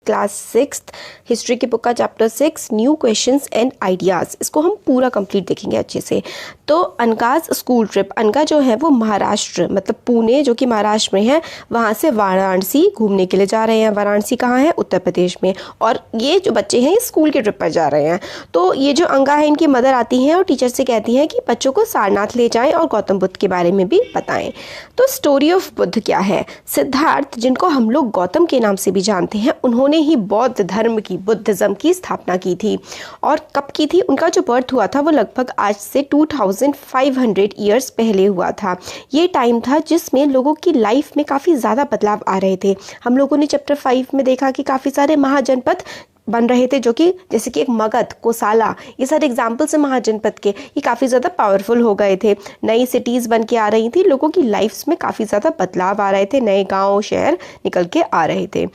Class 6th history की book का chapter 6 new questions and ideas, इसको हम पूरा कंप्लीट देखेंगे अच्छे से। तो अनकाज स्कूल ट्रिप, अनका जो है वो महाराष्ट्र मतलब पुणे जो कि महाराष्ट्र में है, वहाँ से वाराणसी घूमने के लिए जा रहे हैं। वाराणसी कहाँ है? उत्तर प्रदेश में। और ये जो बच्चे हैं ये स्कूल के ट्रिप पर जा रहे हैं। तो ये जो अंगा है इनकी मदर आती हैं और टीचर से कहती हैं कि बच्चों को सारनाथ ले जाएं और गौतम बुद्ध के बारे में भी बताएं। तो स्टोरी ऑफ बुद्ध क्या है? सिद्धार्थ, जिनको हम लोग गौतम के नाम से भी जानते हैं, उन्होंने ही बौद्ध धर्म की, बुद्धिज्म की स्थापना की थी। और कब की थी? उनका जो बर्थ हुआ था वो लगभग आज से 2500 ईयर्स पहले हुआ था। ये टाइम था जिसमें लोगों की लाइफ में काफ़ी ज़्यादा बदलाव आ रहे थे। हम लोगों ने चैप्टर 5 में देखा कि काफ़ी सारे महाजनपद बन रहे थे, जो कि जैसे कि एक मगध, कोसाला, ये सारे एग्जाम्पल्स हैं महाजनपद के। ये काफ़ी ज़्यादा पावरफुल हो गए थे, नई सिटीज़ बन के आ रही थी, लोगों की लाइफ्स में काफ़ी ज़्यादा बदलाव आ रहे थे, नए गांव शहर निकल के आ रहे थे।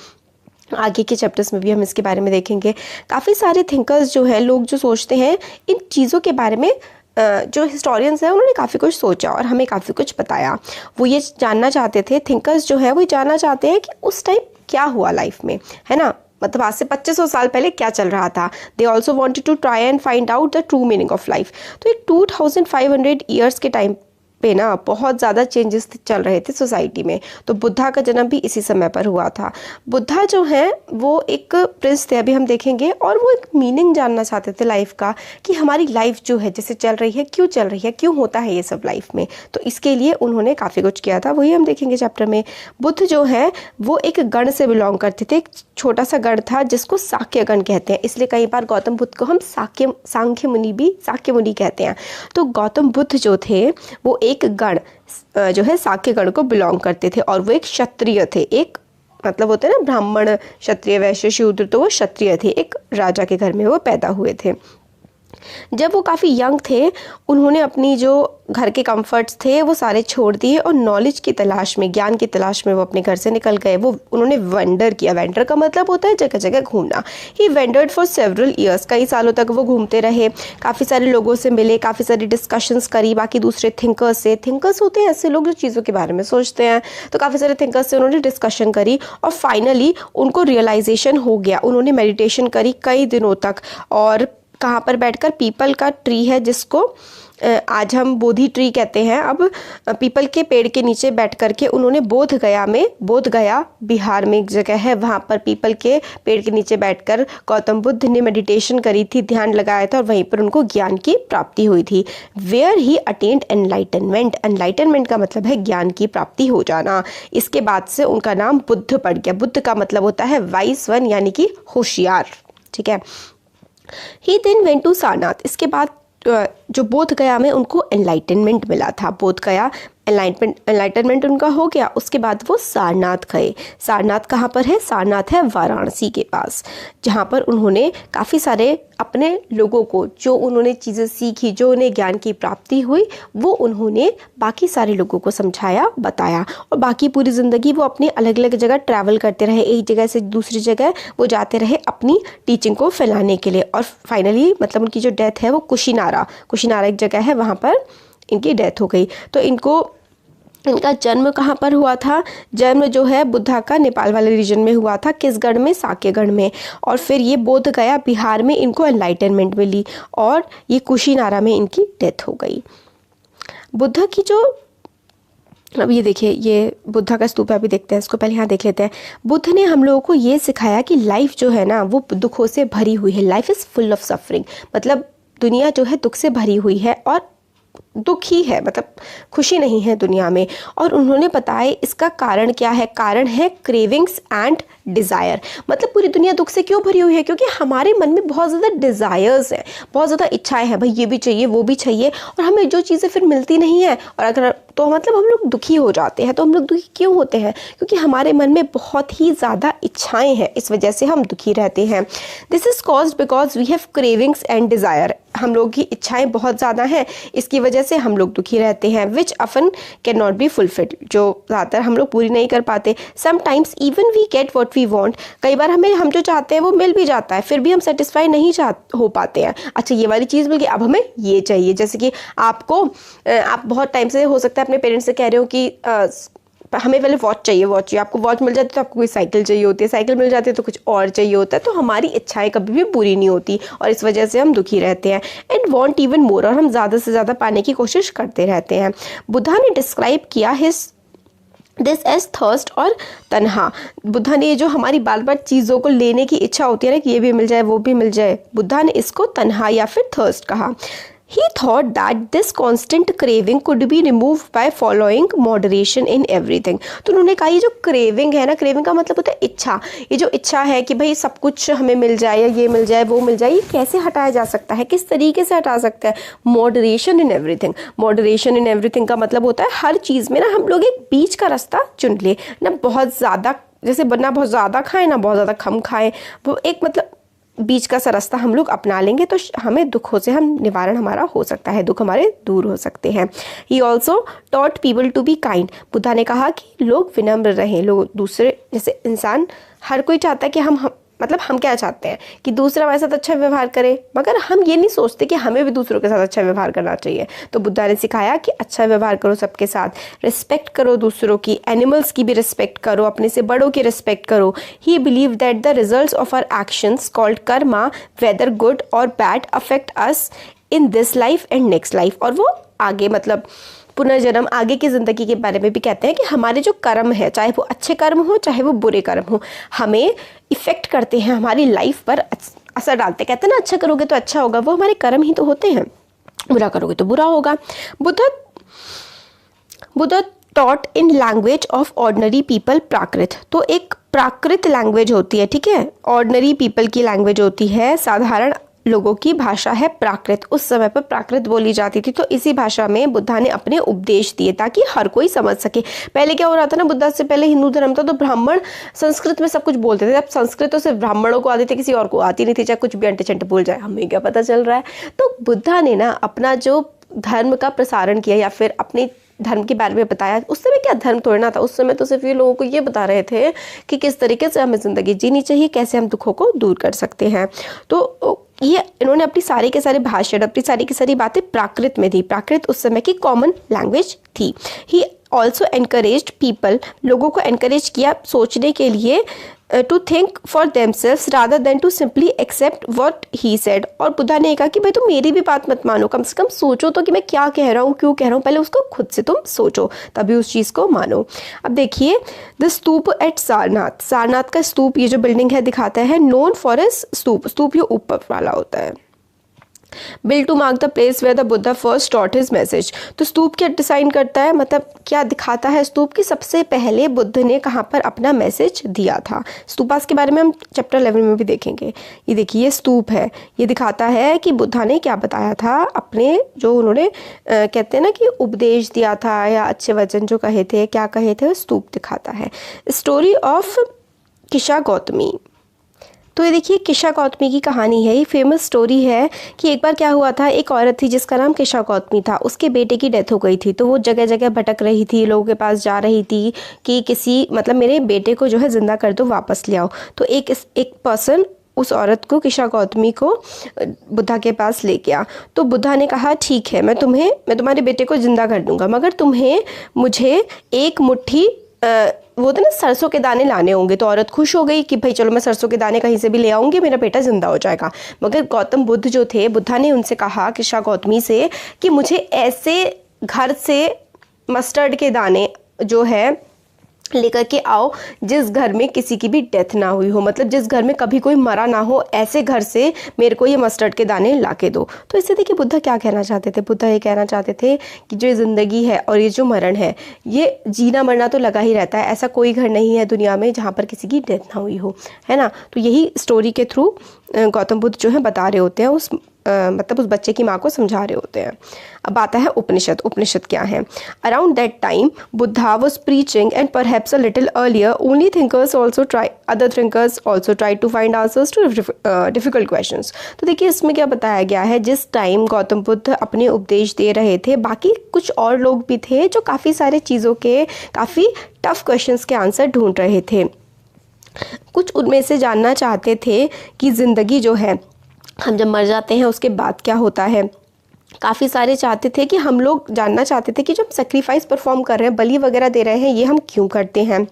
आगे के चैप्टर्स में भी हम इसके बारे में देखेंगे। काफ़ी सारे थिंकर्स जो हैं, लोग जो सोचते हैं इन चीज़ों के बारे में, जो हिस्टोरियंस हैं उन्होंने काफ़ी कुछ सोचा और हमें काफ़ी कुछ बताया। वो ये जानना चाहते थे, थिंकर्स जो है वो जानना चाहते हैं कि उस टाइम क्या हुआ लाइफ में, है ना, मतलब आज से 2500 साल पहले क्या चल रहा था। They also wanted to try and find out the true meaning of life. तो ये 2500 ईयर्स के टाइम पे ना बहुत ज़्यादा चेंजेस चल रहे थे सोसाइटी में। तो बुद्धा का जन्म भी इसी समय पर हुआ था। बुद्धा जो है वो एक प्रिंस थे, अभी हम देखेंगे, और वो एक मीनिंग जानना चाहते थे लाइफ का, कि हमारी लाइफ जो है जैसे चल रही है, क्यों चल रही है, क्यों होता है ये सब लाइफ में। तो इसके लिए उन्होंने काफ़ी कुछ किया था, वही हम देखेंगे चैप्टर में। बुद्ध जो है वो एक गण से बिलोंग करते थे, एक छोटा सा गण था जिसको साक्य गण कहते हैं, इसलिए कई बार गौतम बुद्ध को हम सांख्य मुनि कहते हैं। तो गौतम बुद्ध जो थे वो एक गण जो है साक्य गण को बिलोंग करते थे, और वो एक क्षत्रिय थे। एक मतलब होते हैं ना ब्राह्मण, क्षत्रिय, वैश्य, शूद्र, तो वो क्षत्रिय थे, एक राजा के घर में वो पैदा हुए थे। जब वो काफ़ी यंग थे, उन्होंने अपनी जो घर के कंफर्ट्स थे वो सारे छोड़ दिए और नॉलेज की तलाश में, ज्ञान की तलाश में वो अपने घर से निकल गए। वो उन्होंने वेंडर किया। वेंडर का मतलब होता है जगह जगह घूमना। ही वेंडर्ड फॉर सेवरल ईयर्स, कई सालों तक वो घूमते रहे, काफ़ी सारे लोगों से मिले, काफ़ी सारी डिस्कशंस करी बाकी दूसरे थिंकर्स से। थिंकर्स होते हैं ऐसे लोग जो चीज़ों के बारे में सोचते हैं। तो काफ़ी सारे थिंकर्स से उन्होंने डिस्कशन करी और फाइनली उनको रियलाइजेशन हो गया। उन्होंने मेडिटेशन करी कई दिनों तक, और कहाँ पर बैठकर? पीपल का ट्री है जिसको आज हम बोधि ट्री कहते हैं। अब पीपल के पेड़ के नीचे बैठ करके उन्होंने बोध गया बिहार में एक जगह है, वहाँ पर पीपल के पेड़ के नीचे बैठकर गौतम बुद्ध ने मेडिटेशन करी थी, ध्यान लगाया था, और वहीं पर उनको ज्ञान की प्राप्ति हुई थी। Where he attend enlightenment. Enlightenment का मतलब है ज्ञान की प्राप्ति हो जाना। इसके बाद से उनका नाम बुद्ध पड़ गया। बुद्ध का मतलब होता है वाइस वन, यानी कि होशियार, ठीक है। ही देन वेंट टू सारनाथ। इसके बाद जो बोध गया में उनको एनलाइटनमेंट मिला था। बोध गया एनलाइटनमेंट उनका हो गया। उसके बाद वो सारनाथ गए। सारनाथ कहाँ पर है? सारनाथ है वाराणसी के पास, जहाँ पर उन्होंने काफ़ी सारे अपने लोगों को, जो उन्होंने चीज़ें सीखी, जो उन्हें ज्ञान की प्राप्ति हुई, वो उन्होंने बाकी सारे लोगों को समझाया, बताया। और बाकी पूरी ज़िंदगी वो अपनी अलग अलग जगह ट्रैवल करते रहे, एक जगह से दूसरी जगह वो जाते रहे अपनी टीचिंग को फैलाने के लिए। और फाइनली मतलब उनकी जो डेथ है वो कुशीनारा एक जगह है, वहाँ पर इनकी डेथ हो गई। तो इनका जन्म कहाँ पर हुआ था? जन्म जो है बुद्धा का नेपाल वाले रीजन में हुआ था। किस गढ़ में? साक्यगढ़ में। और फिर ये बोध गया बिहार में इनको एनलाइटनमेंट मिली, और ये कुशीनारा में इनकी डेथ हो गई। बुद्ध की जो, अब ये देखिए, ये बुद्धा का स्तूप है, अभी देखते हैं इसको, पहले यहाँ देख लेते हैं। बुद्ध ने हम लोगों को ये सिखाया कि लाइफ जो है ना वो दुखों से भरी हुई है। Life is full of suffering, मतलब दुनिया जो है दुख से भरी हुई है, और दुख ही है, मतलब खुशी नहीं है दुनिया में। और उन्होंने बताया इसका कारण क्या है? कारण है क्रेविंग्स एंड डिज़ायर। मतलब पूरी दुनिया दुख से क्यों भरी हुई है? क्योंकि हमारे मन में बहुत ज़्यादा डिज़ायर्स हैं, बहुत ज़्यादा इच्छाएं हैं, भाई ये भी चाहिए, वो भी चाहिए, और हमें जो चीज़ें फिर मिलती नहीं है, और अगर तो मतलब हम लोग दुखी हो जाते हैं। तो हम लोग दुखी क्यों होते हैं? क्योंकि हमारे मन में बहुत ही ज़्यादा इच्छाएं हैं, इस वजह से हम दुखी रहते हैं। This is caused because we have cravings and desire. हम लोग की इच्छाएं बहुत ज़्यादा हैं, इसकी वजह से हम लोग दुखी रहते हैं। Which often can not be fulfilled, जो ज़्यादातर हम लोग पूरी नहीं कर पाते। Sometimes even we get what we want, कई बार हमें हम जो चाहते हैं वो मिल भी जाता है, फिर भी हम सेटिस्फाई नहीं हो पाते हैं। अच्छा ये वाली चीज़ मिल गई, अब हमें ये चाहिए। जैसे कि आप बहुत टाइम से हो सकता है अपने पेरेंट्स से कह रहे हो कि हमें पहले वॉच चाहिए, आपको वॉच मिल जाती है तो आपको कोई साइकिल चाहिए होती है, साइकिल मिल जाती है तो कुछ और चाहिए होता है, तो हमारी इच्छाएं कभी भी पूरी नहीं होती और इस वजह से हम दुखी रहते हैं। एंड वॉन्ट इवन मोर, और हम ज़्यादा से ज़्यादा पाने की कोशिश करते रहते हैं। बुद्धा ने डिस्क्राइब किया दिस एज थर्स्ट और तन्हा। बुद्धा ने जो हमारी बार बार चीज़ों को लेने की इच्छा होती है ना कि ये भी मिल जाए वो भी मिल जाए, बुद्धा ने इसको तन्हा या फिर थर्स्ट कहा। He thought that this constant craving could be removed by following moderation in everything। तो उन्होंने कहा ये जो क्रेविंग है ना, क्रेविंग का मतलब होता है इच्छा, ये जो इच्छा है कि भाई सब कुछ हमें मिल जाए या ये मिल जाए वो मिल जाए, ये कैसे हटाया जा सकता है, किस तरीके से हटा सकता है? Moderation in everything. Moderation in everything का मतलब होता है हर चीज़ में ना हम लोग एक बीच का रास्ता चुन ले, ना बहुत ज़्यादा जैसे ना बहुत ज़्यादा खाएं ना बहुत ज़्यादा कम खाएं, वो एक मतलब बीच का सा रास्ता हम लोग अपना लेंगे तो हमें दुखों से हम निवारण हमारा हो सकता है, दुख हमारे दूर हो सकते हैं। He also taught people to be kind. Buddha ने कहा कि लोग विनम्र रहें, लोग दूसरे जैसे इंसान हर कोई चाहता है कि हम मतलब हम क्या चाहते हैं कि दूसरा हमारे साथ अच्छा व्यवहार करे, मगर हम ये नहीं सोचते कि हमें भी दूसरों के साथ अच्छा व्यवहार करना चाहिए। तो बुद्धा ने सिखाया कि अच्छा व्यवहार करो सबके साथ, रिस्पेक्ट करो दूसरों की, एनिमल्स की भी रिस्पेक्ट करो, अपने से बड़ों की रिस्पेक्ट करो। He believe that the results of our actions called karma whether good और bad affect us in this life and next life. और वो आगे मतलब पुनर्जन्म आगे की ज़िंदगी के बारे में भी कहते हैं कि हमारे जो कर्म है, चाहे वो अच्छे कर्म हो चाहे वो बुरे कर्म हो, हमें इफ़ेक्ट करते हैं, हमारी लाइफ पर असर डालते हैं। कहते हैं ना अच्छा करोगे तो अच्छा होगा, वो हमारे कर्म ही तो होते हैं, बुरा करोगे तो बुरा होगा। Buddha taught in language of ordinary people Prakrit. तो एक प्राकृत लैंग्वेज होती है, ठीक है, ऑर्डिनरी पीपल की लैंग्वेज होती है, साधारण लोगों की भाषा है प्राकृत। उस समय पर प्राकृत बोली जाती थी, तो इसी भाषा में बुद्धा ने अपने उपदेश दिए ताकि हर कोई समझ सके। पहले क्या हो रहा था ना, बुद्धा से पहले हिंदू धर्म था तो ब्राह्मण संस्कृत में सब कुछ बोलते थे। अब संस्कृत तो सिर्फ ब्राह्मणों को आती थी, किसी और को आती नहीं थी, चाहे कुछ भी अंटे चंटे बोल जाए, हमें क्या पता चल रहा है। तो बुद्धा ने ना अपना जो धर्म का प्रसारण किया या फिर अपने धर्म के बारे में बताया। उस समय क्या धर्म तोड़ना था, उस समय तो सिर्फ ये लोगों को ये बता रहे थे कि किस तरीके से हमें ज़िंदगी जीनी चाहिए, कैसे हम दुखों को दूर कर सकते हैं। तो ये इन्होंने अपनी सारे के सारे भाषण, अपनी सारी की सारी बातें प्राकृत में दी। प्राकृत उस समय की कॉमन लैंग्वेज थी। ही ऑल्सो एनकरेज्ड पीपल, लोगों को एनकरेज किया सोचने के लिए, to think for themselves rather than to simply accept what he said. और बुद्धा ने कहा कि भाई तुम मेरी भी बात मत मानो, कम से कम सोचो तो कि मैं क्या कह रहा हूँ, क्यों कह रहा हूँ, पहले उसको खुद से तुम सोचो तभी उस चीज़ को मानो। अब देखिए द स्तूप एट सारनाथ। सारनाथ का स्तूप, ये जो बिल्डिंग है दिखाता है, नोन फॉर ए स्तूप, स्तूप ये ऊपर वाला होता है। Build to mark the place where the Buddha first taught his message. तो स्तूप क्या डिसाइन करता है, मतलब क्या दिखाता है स्तूप की सबसे पहले बुद्ध ने कहाँ पर अपना मैसेज दिया था। स्तूपास के बारे में हम चैप्टर 11 में भी देखेंगे। ये देखिए ये स्तूप है, ये दिखाता है कि बुद्धा ने क्या बताया था अपने, जो उन्होंने कहते हैं ना कि उपदेश दिया था या अच्छे वचन जो कहे थे, क्या कहे थे, स्तूप दिखाता है। Story of Kisha Gautami. तो ये देखिए किशा गौतमी की कहानी है, ये फेमस स्टोरी है कि एक बार क्या हुआ था, एक औरत थी जिसका नाम किशा गौतमी था, उसके बेटे की डेथ हो गई थी। तो वो जगह जगह भटक रही थी, लोगों के पास जा रही थी कि किसी मतलब मेरे बेटे को जो है ज़िंदा कर दो, वापस ले आओ। तो एक पर्सन उस औरत को, किशा गौतमी को बुद्धा के पास ले गया। तो बुद्धा ने कहा ठीक है, मैं तुम्हारे बेटे को ज़िंदा कर दूंगा, मगर तुम्हें मुझे एक मुट्ठी वो तो ना सरसों के दाने लाने होंगे। तो औरत खुश हो गई कि भाई चलो मैं सरसों के दाने कहीं से भी ले आऊँगी, मेरा बेटा जिंदा हो जाएगा। मगर गौतम बुद्ध जो थे, बुद्धा ने उनसे कहा किशा गौतमी से कि मुझे ऐसे घर से मस्टर्ड के दाने जो है लेकर के आओ जिस घर में किसी की भी डेथ ना हुई हो, मतलब जिस घर में कभी कोई मरा ना हो, ऐसे घर से मेरे को ये मस्टर्ड के दाने ला के दो। तो इससे देखिए बुद्धा क्या कहना चाहते थे, बुद्धा ये कहना चाहते थे कि जो ज़िंदगी है और ये जो मरण है, ये जीना मरना तो लगा ही रहता है, ऐसा कोई घर नहीं है दुनिया में जहाँ पर किसी की डेथ ना हुई हो, है ना। तो यही स्टोरी के थ्रू गौतम बुद्ध जो है बता रहे होते हैं, मतलब उस बच्चे की माँ को समझा रहे होते हैं। अब आता है उपनिषद। उपनिषद क्या है? Around that time Buddha was preaching and perhaps a little earlier only thinkers also try to find answers to difficult questions. तो देखिए इसमें क्या बताया गया है, जिस टाइम गौतम बुद्ध अपने उपदेश दे रहे थे, बाकी कुछ और लोग भी थे जो काफ़ी सारे चीज़ों के, काफ़ी टफ क्वेश्चंस के आंसर ढूंढ रहे थे। कुछ उनमें से जानना चाहते थे कि ज़िंदगी जो है, हम जब मर जाते हैं उसके बाद क्या होता है, काफ़ी सारे चाहते थे कि हम लोग जानना चाहते थे कि जब सेक्रीफाइस परफॉर्म कर रहे हैं, बलि वगैरह दे रहे हैं, ये हम क्यों करते हैं।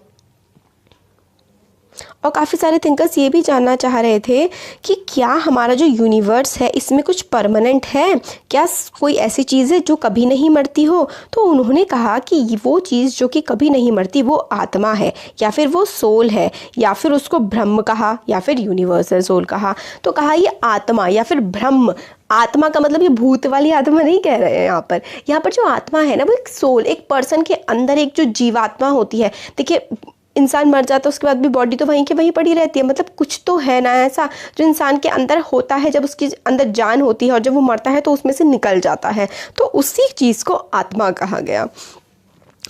और काफ़ी सारे थिंकर्स ये भी जानना चाह रहे थे कि क्या हमारा जो यूनिवर्स है इसमें कुछ परमानेंट है, क्या कोई ऐसी चीज़ है जो कभी नहीं मरती हो। तो उन्होंने कहा कि वो चीज़ जो कि कभी नहीं मरती वो आत्मा है, या फिर वो सोल है, या फिर उसको ब्रह्म कहा, या फिर यूनिवर्सल सोल कहा। तो कहा ये आत्मा या फिर ब्रह्म, आत्मा का मतलब ये भूत वाली आत्मा नहीं कह रहे हैं यहाँ पर जो आत्मा है ना वो एक सोल, एक पर्सन के अंदर एक जो जीवात्मा होती है। देखिए इंसान मर जाता है उसके बाद भी बॉडी तो वहीं के वहीं पड़ी रहती है, मतलब कुछ तो है ना ऐसा जो इंसान के अंदर होता है, जब उसके अंदर जान होती है और जब वो मरता है तो उसमें से निकल जाता है, तो उसी चीज़ को आत्मा कहा गया।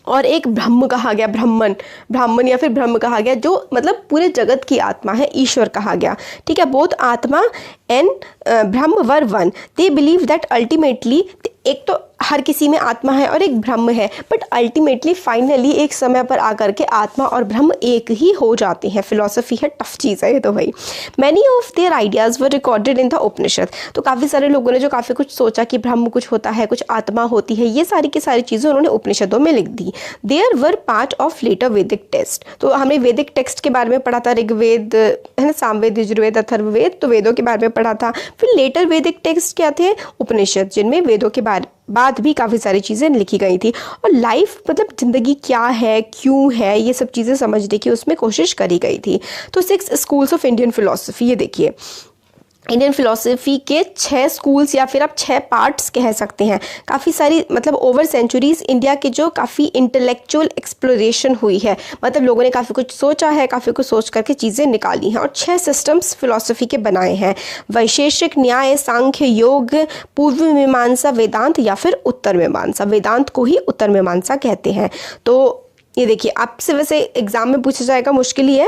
और एक ब्रह्म कहा गया, ब्राह्मण या फिर ब्रह्म कहा गया, जो मतलब पूरे जगत की आत्मा है, ईश्वर कहा गया। ठीक है, both Atma and Brahma were one. They believe that ultimately, एक तो हर किसी में आत्मा है और एक ब्रह्म है, बट अल्टीमेटली फाइनली एक समय पर आकर के आत्मा और ब्रह्म एक ही हो जाते हैं। फिलॉसफी है, टफ चीज़ है ये तो भाई। Many of their ideas were recorded in the Upanishad. तो काफ़ी सारे लोगों ने जो काफ़ी कुछ सोचा कि ब्रह्म कुछ होता है, कुछ आत्मा होती है, ये सारी की सारी चीज़ें उन्होंने उपनिषदों में लिख दी। There were part of later Vedic text. तो हमने वैदिक टेक्स्ट के बारे में पढ़ा था, ऋग्वेद है ना, सामवेद, यजुर्वेद, अथर्ववेद, तो वेदों के बारे में पढ़ा था। फिर लेटर वैदिक टेक्स्ट क्या थे, उपनिषद, जिनमें वेदों के बाद भी काफ़ी सारी चीज़ें लिखी गई थी। और लाइफ मतलब ज़िंदगी क्या है, क्यों है, ये सब चीज़ें समझने की उसमें कोशिश करी गई थी। तो 6 स्कूल्स ऑफ इंडियन फिलोसफी, ये देखिए इंडियन फिलोसफी के 6 स्कूल्स या फिर आप 6 पार्ट्स कह सकते हैं। काफ़ी सारी मतलब ओवर सेंचुरीज इंडिया के जो काफ़ी इंटेलेक्चुअल एक्सप्लोरेशन हुई है, मतलब लोगों ने काफ़ी कुछ सोचा है, काफ़ी कुछ सोच करके चीज़ें निकाली हैं, और 6 सिस्टम्स फिलोसफी के बनाए हैं। वैशेषिक, न्याय, सांख्य, योग, पूर्व मीमांसा, वेदांत, या फिर उत्तर मीमांसा। वेदांत को ही उत्तर मीमांसा कहते हैं। तो ये देखिए आपसे वैसे एग्जाम में पूछा जाएगा, मुश्किल ही है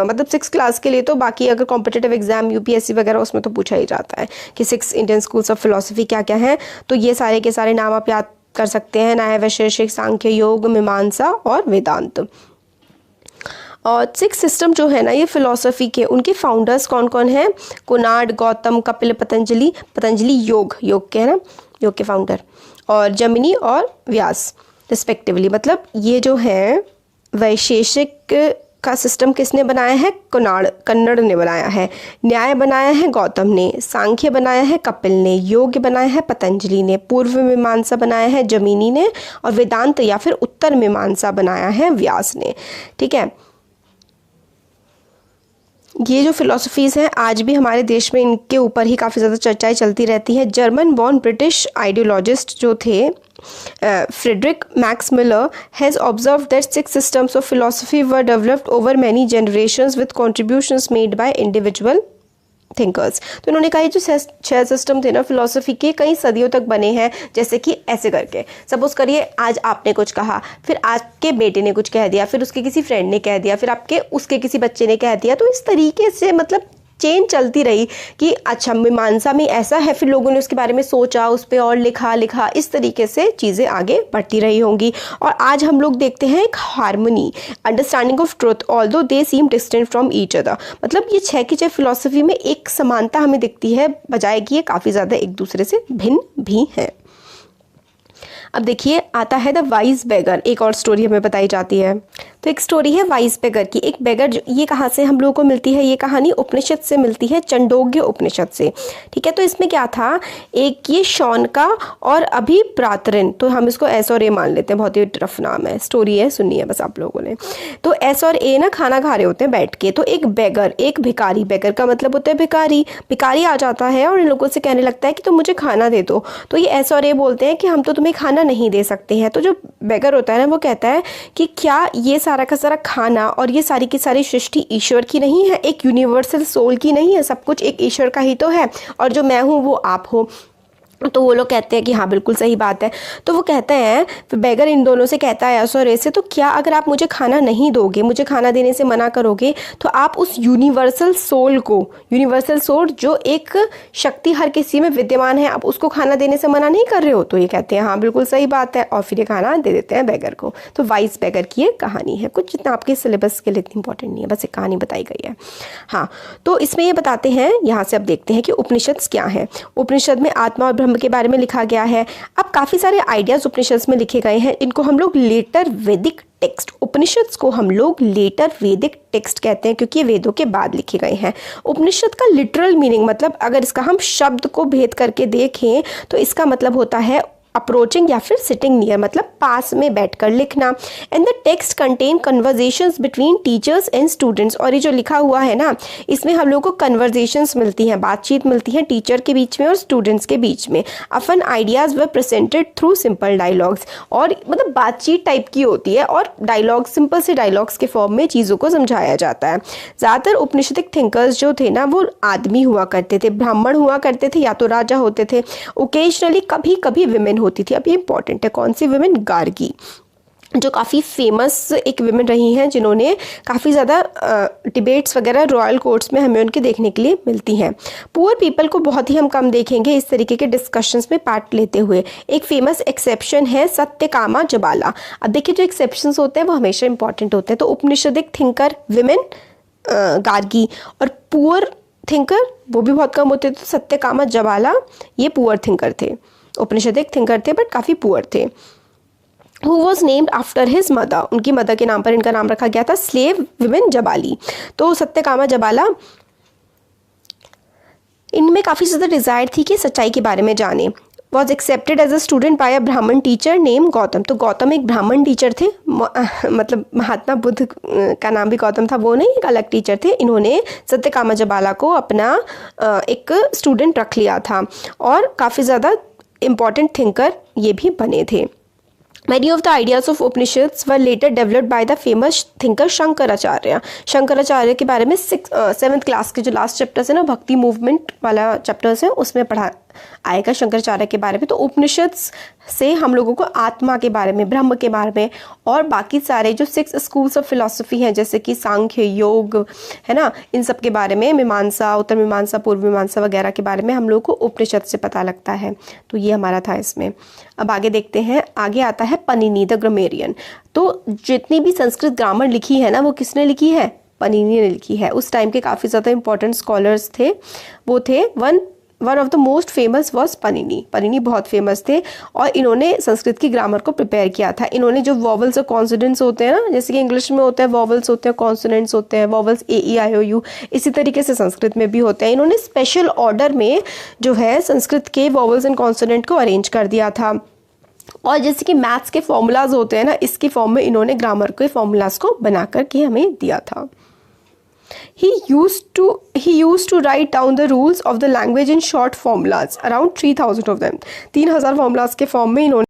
मतलब 6 क्लास के लिए, तो बाकी अगर कॉम्पिटिटिव एग्जाम यूपीएससी वगैरह उसमें तो पूछा ही जाता है कि 6 इंडियन स्कूल्स ऑफ फिलोसफी क्या क्या हैं। तो ये सारे के सारे नाम आप याद कर सकते हैं, न्याय, वैशेषिक, सांख्य, योग, मीमांसा और वेदांत। और 6 सिस्टम जो है ना ये फिलोसफी के, उनके फाउंडर्स कौन कौन हैं, कुणाड, गौतम, कपिल, पतंजलि योग के है ना, योग के फाउंडर, और जमिनी और व्यास रिस्पेक्टिवली। मतलब ये जो है वैशेषिक का सिस्टम किसने बनाया है, कन्नड़ ने बनाया है। न्याय बनाया है गौतम ने, सांख्य बनाया है कपिल ने, योग बनाया है पतंजलि ने, पूर्व मीमांसा बनाया है जमिनी ने, और वेदांत या फिर उत्तर मीमांसा बनाया है व्यास ने। ठीक है, ये जो फिलोसफीज़ हैं आज भी हमारे देश में इनके ऊपर ही काफ़ी ज़्यादा चर्चाएं चलती रहती हैं। जर्मन बॉर्न ब्रिटिश आइडियोलॉजिस्ट जो थे Frederick Max Muller has observe that 6 systems of philosophy were developed over many generations with contributions made by individual thinkers. तो उन्होंने कहा ये जो 6 सिस्टम थे ना फिलोसफी के, कई सदियों तक बने हैं। जैसे कि ऐसे करके सपोज करिए आज आपने कुछ कहा, फिर आपके बेटे ने कुछ कह दिया, फिर उसके किसी फ्रेंड ने कह दिया, फिर आपके उसके किसी बच्चे ने कह दिया, तो इस तरीके से मतलब चेन चलती रही कि अच्छा मीमांसा में ऐसा है, फिर लोगों ने उसके बारे में सोचा, उस पर और लिखा, इस तरीके से चीज़ें आगे बढ़ती रही होंगी। और आज हम लोग देखते हैं एक harmony, understanding of truth although they seem distant from each other. मतलब ये 6 की 6 फिलोसफी में एक समानता हमें दिखती है, बजाय कि ये काफ़ी ज़्यादा एक दूसरे से भिन्न भी हैं। अब देखिए आता है द वाइज बेगर, एक और स्टोरी हमें बताई जाती है। तो एक स्टोरी है वाइज बेगर की। एक बेगर, ये कहाँ से हम लोगों को मिलती है, ये कहानी उपनिषद से मिलती है, चंडोग्य उपनिषद से। ठीक है, तो इसमें क्या था, एक ये शौनका और अभिप्रातरिन, तो हम इसको एस और ए मान लेते हैं, बहुत ही टफ नाम है, स्टोरी है, सुनिए बस आप लोगों ने। तो एस और ए ना खाना खा रहे होते हैं बैठ के, तो एक बेगर, एक भिखारी, बेगर का मतलब होता है भिखारी आ जाता है और इन लोगों से कहने लगता है कि तुम मुझे खाना दे दो। तो ये एस और ए बोलते हैं कि हम तो तुम्हें खाना नहीं दे सकते हैं। तो जो बेगर होता है ना वो कहता है कि क्या ये सारा का सारा खाना और ये सारी की सारी सृष्टि ईश्वर की नहीं है, एक यूनिवर्सल सोल की नहीं है, सब कुछ एक ईश्वर का ही तो है, और जो मैं हूँ वो आप हो। तो वो लोग कहते हैं कि हाँ बिल्कुल सही बात है। तो वो कहते हैं, फिर बेगर इन दोनों से कहता है एस और ए से, तो क्या अगर आप मुझे खाना नहीं दोगे, मुझे खाना देने से मना करोगे, तो आप उस यूनिवर्सल सोल को, यूनिवर्सल सोल जो एक शक्ति हर किसी में विद्यमान है, आप उसको खाना देने से मना नहीं कर रहे हो। तो ये कहते हैं हाँ बिल्कुल सही बात है, और फिर ये खाना दे देते हैं बेगर को। तो वाइस बेगर की ये कहानी है, कुछ जितना आपके सिलेबस के लिए इतनी इंपॉर्टेंट नहीं है, बस एक कहानी बताई गई है। हाँ, तो इसमें ये बताते हैं, यहाँ से अब देखते हैं कि उपनिषद क्या है। उपनिषद में आत्मा और ब्रह्म के बारे में लिखा गया है। अब काफ़ी सारे आइडियाज़ उपनिषद में लिखे गए हैं, इनको हम लोग लेटर वैदिक टेक्स्ट, उपनिषद को हम लोग लेटर वैदिक टेक्स्ट कहते हैं क्योंकि ये वेदों के बाद लिखे गए हैं। उपनिषद का लिटरल मीनिंग मतलब अगर इसका हम शब्द को भेद करके देखें तो इसका मतलब होता है अप्रोचिंग या फिर सिटिंग नियर, मतलब पास में बैठकर लिखना। And the text contain conversations between teachers and students, और ये जो लिखा हुआ है ना इसमें हम लोग को कन्वर्जेशंस मिलती हैं, बातचीत मिलती है टीचर के बीच में और स्टूडेंट्स के बीच में। अफन आइडियाज़ वर प्रेजेंटेड थ्रू सिंपल डायलॉग्स, और मतलब बातचीत टाइप की होती है और डायलॉग सिंपल से डायलॉग्स के फॉर्म में चीज़ों को समझाया जाता है। ज़्यादातर उपनिषदिक थिंकर्स जो थे ना वो आदमी हुआ करते थे, ब्राह्मण हुआ करते थे या तो राजा होते थे, ओकेजनली कभी कभी विमेन होती थी। अब ये इंपॉर्टेंट है, कौन सी विमेन? गार्गी, जो काफ़ी फेमस एक विमेन रही हैं जिन्होंने काफ़ी ज़्यादा डिबेट्स वगैरह रॉयल कोर्ट्स में हमें उनके देखने के लिए मिलती हैं। पुअर पीपल को बहुत ही हम कम देखेंगे इस तरीके के डिस्कशंस में पार्ट लेते हुए। एक फेमस एक्सेप्शन है सत्यकामा जबाला। अब देखिए जो एक्सेप्शंस होते हैं वो हमेशा इंपॉर्टेंट होते हैं। तो उपनिषदिक थिंकर विमेन गार्गी, और पुअर थिंकर वो भी बहुत कम होते थे। तो सत्यकामा जबाला ये पुअर थिंकर थे, उपनिषदिक थिंकर थे बट काफ़ी पुअर थे। Who was named after his mother, उनकी मदर के नाम पर इनका नाम रखा गया था स्लेव विमेन जबाली। तो सत्यकामा जबाला, इनमें काफ़ी ज़्यादा डिज़ायर थी कि सच्चाई के बारे में जाने। Was accepted as a student by a Brahmin teacher name Gautam. तो गौतम एक ब्राह्मण टीचर थे, मतलब महात्मा बुद्ध का नाम भी गौतम था, वो नहीं, एक अलग टीचर थे। इन्होंने सत्यकामा जबाला को अपना एक स्टूडेंट रख लिया था और काफ़ी ज़्यादा इम्पॉर्टेंट थिंकर ये भी बने थे। Many of the ideas of Upanishads were later developed by the famous thinker Shankaracharya. Shankaracharya के बारे में 7th क्लास के जो लास्ट चैप्टर्स है ना, भक्ति मूवमेंट वाला चैप्टर्स है, उसमें पढ़ा आएगा शंकराचार्य के बारे में। तो उपनिषद से हम लोगों को आत्मा के बारे में, ब्रह्म के बारे में और बाकी सारे जो 6 स्कूल्स ऑफ फिलॉसफी हैं जैसे कि सांख्य, योग है ना, इन सब के बारे में, मीमांसा, उत्तर मीमांसा, पूर्व मीमांसा वगैरह के बारे में हम लोग को उपनिषद से पता लगता है। तो ये हमारा था इसमें। अब आगे देखते हैं, आगे आता है पनिनी द ग्रामेरियन। तो जितनी भी संस्कृत ग्रामर लिखी है ना वो किसने लिखी है? पनिनी ने लिखी है। उस टाइम के काफ़ी ज़्यादा इंपॉर्टेंट स्कॉलर्स थे, वो थे one of the most famous was Panini. Panini बहुत फेमस थे और इन्होंने संस्कृत की ग्रामर को प्रिपेयर किया था। इन्होंने जो वॉवल्स और कॉन्सोनेंट्स होते हैं ना, जैसे कि इंग्लिश में होते हैं वॉवल्स होते हैं, कॉन्सोनेंट्स होते हैं, वॉवल्स AEIOU, इसी तरीके से संस्कृत में भी होते हैं। इन्होंने स्पेशल ऑर्डर में जो है संस्कृत के वॉवल्स एंड कॉन्सोनेंट को अरेंज कर दिया था। और जैसे कि मैथ्स के फॉर्मूलाज होते हैं ना, इसकी फॉर्म में इन्होंने ग्रामर के फॉर्मूलाज को बना करके हमें दिया था। He used to write down the rules of the language in short formulas, around 3000 of them। 3000 formulas के फॉर्म में इन्होंने